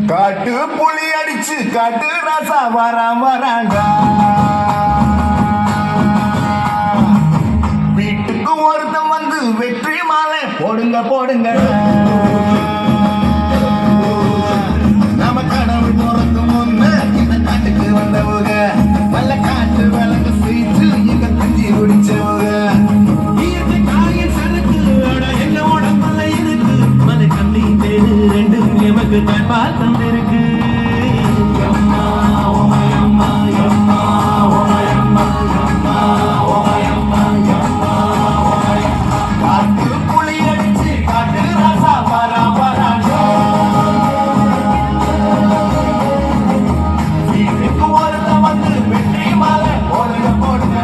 காட்டு புலி அடிச்சு காட்டு ராசா வராண்டா வீட்டுக்கு ஒருத்தன் வந்து வெற்றி மாலை போடுங்க நம்ம கடவுள் போறதுக்கு முன்ன இந்த காட்டுக்கு வந்தவங்க நல்ல காட்டு விலங்கு செய்து எங்க கஞ்சி குடிச்சவங்க இயற்கை காயின் சரக்கு எங்க உடம்புல இருக்கு மது கண்ணி தேடு ரெண்டு எமக்கு தாய்பால் தந்திருக்கு காட்டு புலி அடிச்சு காட்டு ராசா வராண்டா வீட்டுக்கு ஒருத்தன் வந்து வெற்றி மாலை போடுங்க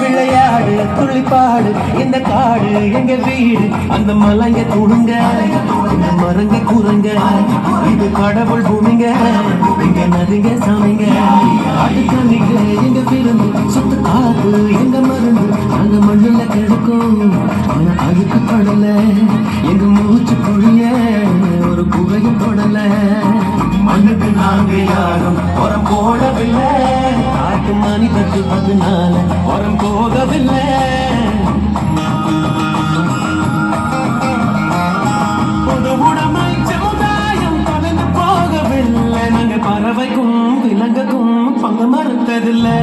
விளையாடு துள்ளிப்பாடு இந்த காடு எங்க வீடு அந்த மலைங்க துணுங்க இந்த மரங்க குரங்க இது கடவுள் பூமிங்க எங்க நதிங்க சாமிங்க அடுக்கணிங்க எங்க பிறந்து சுத்த காத்து எங்க மருந்து அங்க மண்ணுல கிடக்கும் ஆனா அழுக்கு படல எங்க மூச்சு குழிய ஒரு புகையும் தொடல மண்ணுக்கு நாங்க யாரும் உரம் போடவில்லை காட்டு மணி தட்டு அதனால உரம் போகவில்லை பொது உடைமை சமுதாயம் கலந்து போகவில்லை நாங்க பறவைக்கும் விலங்குக்கும் பங்கு மறுத்ததில்லை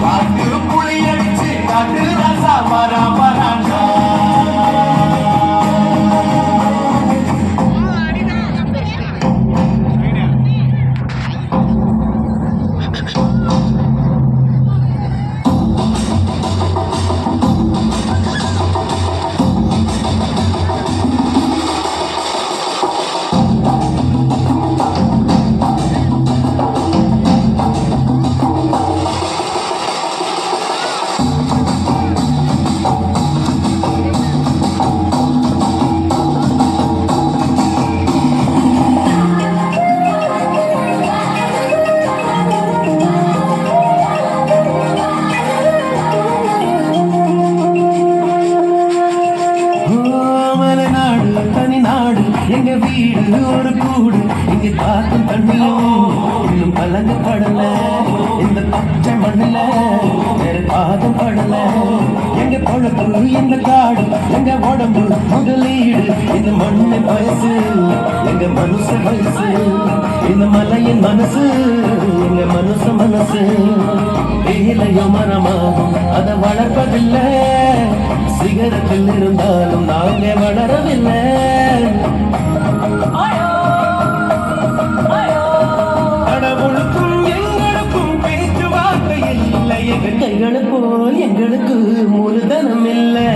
காட்டு புலி அடிச்சு காட்டு ராசா வராண்டா எங்க வீடு ஒரு கூடு இங்க காத்தும் தண்ணியும் இன்னும் கலங்க படல இந்த பச்சை மண்ணுல வேற பாதம் படல எங்க பொழப்பு இந்த காடு எங்க உடம்பு முதலீடு இந்த மண்ணு வயசு எங்க மனுஷ வயசு இந்த மலையின் மனசு எங்க மனசு வெயிலையோ மரமாகும் அதை வளர்ப்பதில்லை சிகரத்தில் இருந்தாலும் நாங்க வளரவில்லை கடவுளுக்கும் எங்களுக்கும் பேச்சுவார்த்தை இல்லை எங்க கைகளை போல் எங்களுக்கு மூலதனம் இல்லை